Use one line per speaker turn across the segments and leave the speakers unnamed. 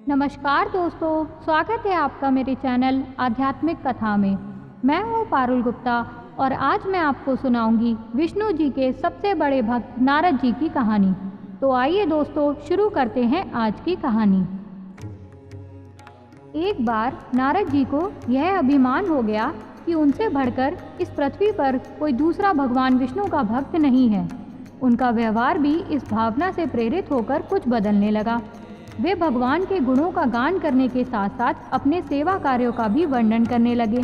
नमस्कार दोस्तों, स्वागत है आपका मेरे चैनल आध्यात्मिक कथा में। मैं हूँ पारुल गुप्ता और आज मैं आपको सुनाऊंगी विष्णु जी के सबसे बड़े भक्त नारद जी की कहानी। तो आइए दोस्तों, शुरू करते हैं आज की कहानी। एक बार नारद जी को यह अभिमान हो गया कि उनसे बढ़कर इस पृथ्वी पर कोई दूसरा भगवान विष्णु का भक्त नहीं है। उनका व्यवहार भी इस भावना से प्रेरित होकर कुछ बदलने लगा। वे भगवान के गुणों का गान करने के साथ साथ अपने सेवा कार्यों का भी वर्णन करने लगे।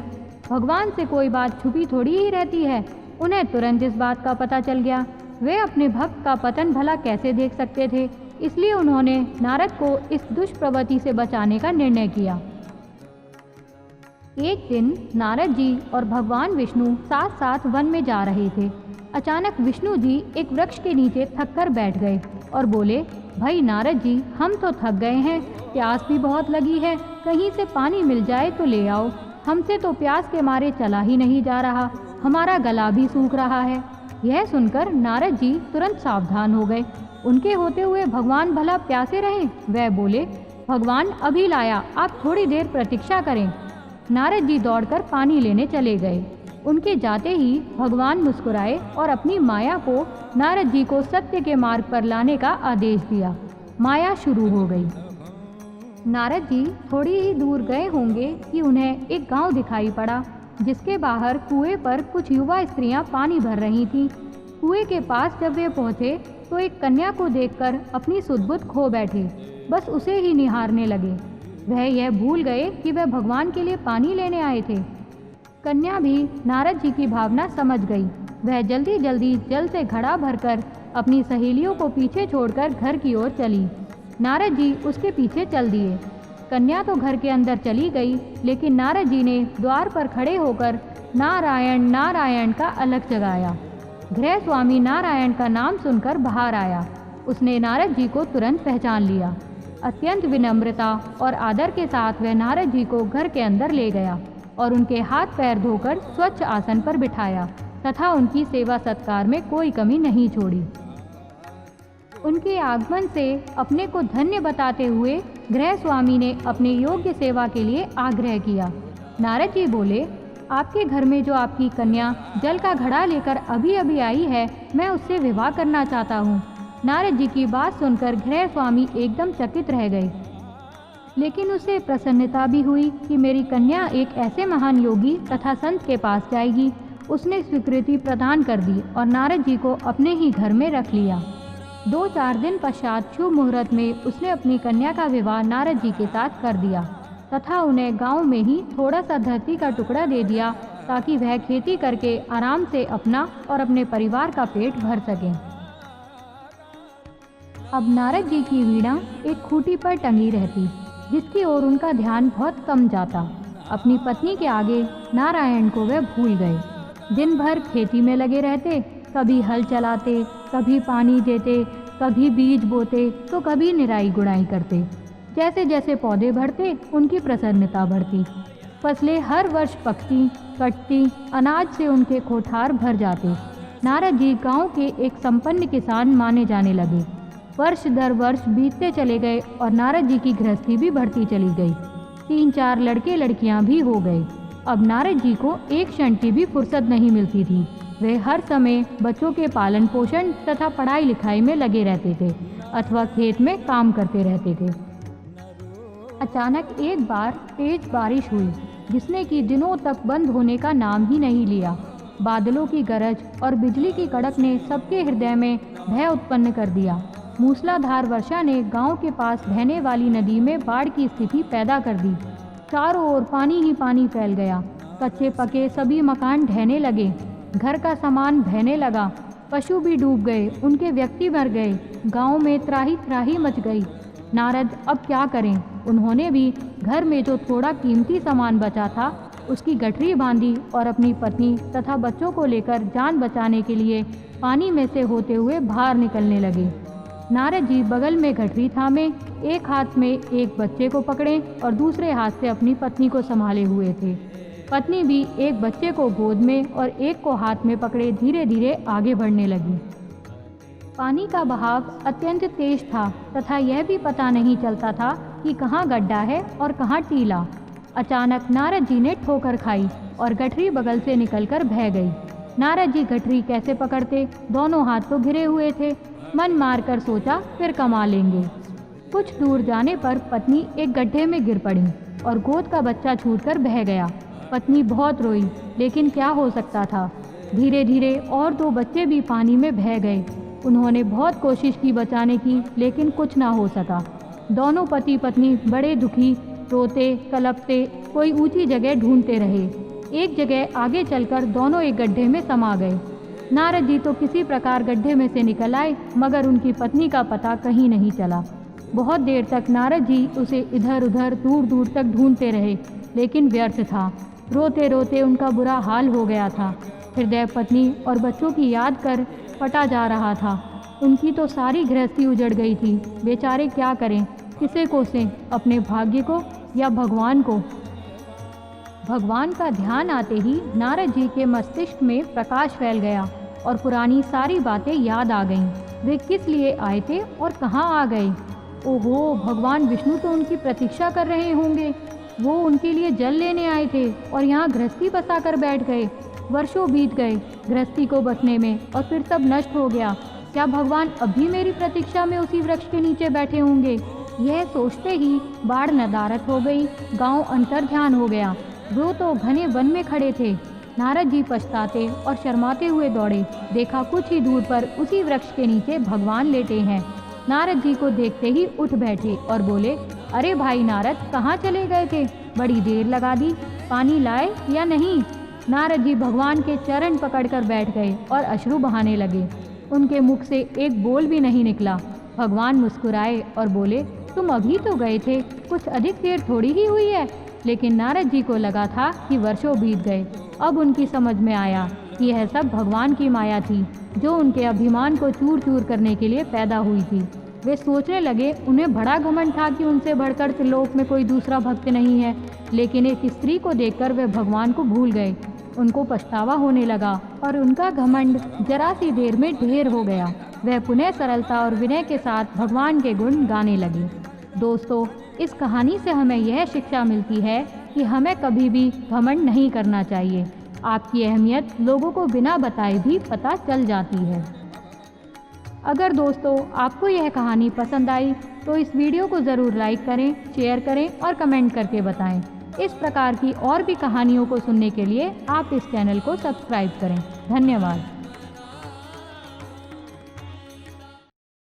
भगवान से कोई बात छुपी थोड़ी ही रहती है, उन्हें तुरंत इस बात का पता चल गया। वे अपने भक्त का पतन भला कैसे देख सकते थे, इसलिए उन्होंने नारद को इस दुष्प्रवृत्ति से बचाने का निर्णय किया। एक दिन नारद जी और भगवान विष्णु साथ साथ वन में जा रहे थे। अचानक विष्णु जी एक वृक्ष के नीचे थककर बैठ गए और बोले, भाई नारद जी, हम तो थक गए हैं, प्यास भी बहुत लगी है, कहीं से पानी मिल जाए तो ले आओ। हमसे तो प्यास के मारे चला ही नहीं जा रहा, हमारा गला भी सूख रहा है। यह सुनकर नारद जी तुरंत सावधान हो गए। उनके होते हुए भगवान भला प्यासे रहे? वह बोले, भगवान अभी लाया, आप थोड़ी देर प्रतीक्षा करें। नारद जी दौड़कर पानी लेने चले गए। उनके जाते ही भगवान मुस्कुराए और अपनी माया को नारद जी को सत्य के मार्ग पर लाने का आदेश दिया। माया शुरू हो गई। नारद जी थोड़ी ही दूर गए होंगे कि उन्हें एक गांव दिखाई पड़ा, जिसके बाहर कुएं पर कुछ युवा स्त्रियां पानी भर रही थीं। कुएं के पास जब वे पहुंचे तो एक कन्या को देखकर अपनी सुध-बुध खो बैठे, बस उसे ही निहारने लगे। वह यह भूल गए कि वह भगवान के लिए पानी लेने आए थे। कन्या भी नारद जी की भावना समझ गई। वह जल्दी जल्दी जल से घड़ा भरकर अपनी सहेलियों को पीछे छोड़कर घर की ओर चली। नारद जी उसके पीछे चल दिए। कन्या तो घर के अंदर चली गई, लेकिन नारद जी ने द्वार पर खड़े होकर नारायण नारायण का अलख जगाया। गृह स्वामी नारायण का नाम सुनकर बाहर आया। उसने नारद जी को तुरंत पहचान लिया। अत्यंत विनम्रता और आदर के साथ वह नारद जी को घर के अंदर ले गया और उनके हाथ पैर धोकर स्वच्छ आसन पर बिठाया तथा उनकी सेवा सत्कार में कोई कमी नहीं छोड़ी। उनके आगमन से अपने को धन्य बताते हुए गृह स्वामी ने अपने योग्य सेवा के लिए आग्रह किया। नारद जी बोले, आपके घर में जो आपकी कन्या जल का घड़ा लेकर अभी अभी आई है, मैं उससे विवाह करना चाहता हूँ। नारद जी की बात सुनकर गृह स्वामी एकदम चकित रह गए, लेकिन उसे प्रसन्नता भी हुई कि मेरी कन्या एक ऐसे महान योगी तथा संत के पास जाएगी। उसने स्वीकृति प्रदान कर दी और नारद जी को अपने ही घर में रख लिया। 2-4 दिन पश्चात शुभ मुहूर्त में उसने अपनी कन्या का विवाह नारद जी के साथ कर दिया तथा उन्हें गांव में ही थोड़ा सा धरती का टुकड़ा दे दिया, ताकि वह खेती करके आराम से अपना और अपने परिवार का पेट भर सकें। अब नारद जी की वीणा एक खूंटी पर टंगी रहती, जिसकी ओर उनका ध्यान बहुत कम जाता। अपनी पत्नी के आगे नारायण को वे भूल गए। दिन भर खेती में लगे रहते, कभी हल चलाते, कभी पानी देते, कभी बीज बोते तो कभी निराई गुड़ाई करते। जैसे जैसे पौधे बढ़ते, उनकी प्रसन्नता बढ़ती। फसलें हर वर्ष पकती, कटती, अनाज से उनके कोठार भर जाते। नारद जी गाँव के एक संपन्न किसान माने जाने लगे। वर्ष दर वर्ष बीतते चले गए और नारद जी की गृहस्थी भी बढ़ती चली गई। 3-4 लड़के लड़कियां भी हो गए। अब नारद जी को एक क्षण की भी फुर्सत नहीं मिलती थी। वे हर समय बच्चों के पालन पोषण तथा पढ़ाई लिखाई में लगे रहते थे अथवा खेत में काम करते रहते थे। अचानक एक बार तेज बारिश हुई, जिसने कि दिनों तक बंद होने का नाम ही नहीं लिया। बादलों की गरज और बिजली की कड़क ने सबके हृदय में भय उत्पन्न कर दिया। मूसलाधार वर्षा ने गांव के पास बहने वाली नदी में बाढ़ की स्थिति पैदा कर दी। चारों ओर पानी ही पानी फैल गया। कच्चे पके सभी मकान ढहने लगे, घर का सामान बहने लगा, पशु भी डूब गए, उनके व्यक्ति मर गए। गांव में त्राही त्राही मच गई। नारद अब क्या करें? उन्होंने भी घर में जो थोड़ा कीमती सामान बचा था, उसकी गठरी बांधी और अपनी पत्नी तथा बच्चों को लेकर जान बचाने के लिए पानी में से होते हुए बाहर निकलने लगे। नारद जी बगल में गठरी थामे, एक हाथ में एक बच्चे को पकड़े और दूसरे हाथ से अपनी पत्नी को संभाले हुए थे। पत्नी भी एक बच्चे को गोद में और एक को हाथ में पकड़े धीरे धीरे आगे बढ़ने लगी। पानी का बहाव अत्यंत तेज था तथा यह भी पता नहीं चलता था कि कहाँ गड्ढा है और कहाँ टीला। अचानक नारद जी ने ठोकर खाई और गठरी बगल से निकलकर बह गई। नारद जी गठरी कैसे पकड़ते, दोनों हाथ तो घिरे हुए थे। मन मारकर सोचा फिर कमा लेंगे। कुछ दूर जाने पर पत्नी एक गड्ढे में गिर पड़ी और गोद का बच्चा छूटकर बह गया। पत्नी बहुत रोई, लेकिन क्या हो सकता था। धीरे धीरे और 2 बच्चे भी पानी में बह गए। उन्होंने बहुत कोशिश की बचाने की, लेकिन कुछ ना हो सका। दोनों पति पत्नी बड़े दुखी, रोते कलपते कोई ऊंची जगह ढूंढते रहे। एक जगह आगे चलकर दोनों एक गड्ढे में समा गए। नारद जी तो किसी प्रकार गड्ढे में से निकल आए, मगर उनकी पत्नी का पता कहीं नहीं चला। बहुत देर तक नारद जी उसे इधर उधर दूर दूर तक ढूंढते रहे, लेकिन व्यर्थ था। रोते रोते उनका बुरा हाल हो गया था। हृदय पत्नी और बच्चों की याद कर फटा जा रहा था। उनकी तो सारी गृहस्थी उजड़ गई थी। बेचारे क्या करें, किसे कोसें, अपने भाग्य को या भगवान को। भगवान का ध्यान आते ही नारद जी के मस्तिष्क में प्रकाश फैल गया और पुरानी सारी बातें याद आ गईं। वे किस लिए आए थे और कहाँ आ गए। ओहो, भगवान विष्णु तो उनकी प्रतीक्षा कर रहे होंगे। वो उनके लिए जल लेने आए थे और यहाँ गृहस्थी बसा कर बैठ गए। वर्षों बीत गए गृहस्थी को बसने में और फिर सब नष्ट हो गया। क्या भगवान अभी मेरी प्रतीक्षा में उसी वृक्ष के नीचे बैठे होंगे। यह सोचते ही बाढ़ नदारत हो गई। गांव अंतर्ध्यान हो गया। वो तो घने वन में खड़े थे। नारद जी पछताते और शर्माते हुए दौड़े। देखा कुछ ही दूर पर उसी वृक्ष के नीचे भगवान लेटे हैं। नारद जी को देखते ही उठ बैठे और बोले, अरे भाई नारद, कहाँ चले गए थे, बड़ी देर लगा दी, पानी लाए या नहीं। नारद जी भगवान के चरण पकड़कर बैठ गए और अश्रु बहाने लगे। उनके मुख से एक बोल भी नहीं निकला। भगवान मुस्कुराए और बोले, तुम अभी तो गए थे, कुछ अधिक देर थोड़ी ही हुई है। लेकिन नारद जी को लगा था कि वर्षों बीत गए। अब उनकी समझ में आया कि यह सब भगवान की माया थी, जो उनके अभिमान को चूर चूर करने के लिए पैदा हुई थी। वे सोचने लगे, उन्हें बड़ा घमंड था कि उनसे बढ़कर त्रिलोक में कोई दूसरा भक्त नहीं है। लेकिन एक स्त्री को देखकर वे भगवान को भूल गए। उनको पछतावा होने लगा और उनका घमंड जरा सी देर में ढेर हो गया। वह पुनः सरलता और विनय के साथ भगवान के गुण गाने लगे। दोस्तों, इस कहानी से हमें यह शिक्षा मिलती है कि हमें कभी भी घमंड नहीं करना चाहिए। आपकी अहमियत लोगों को बिना बताए भी पता चल जाती है। अगर दोस्तों आपको यह कहानी पसंद आई तो इस वीडियो को ज़रूर लाइक करें, शेयर करें और कमेंट करके बताएं। इस प्रकार की और भी कहानियों को सुनने के लिए आप इस चैनल को सब्सक्राइब करें। धन्यवाद।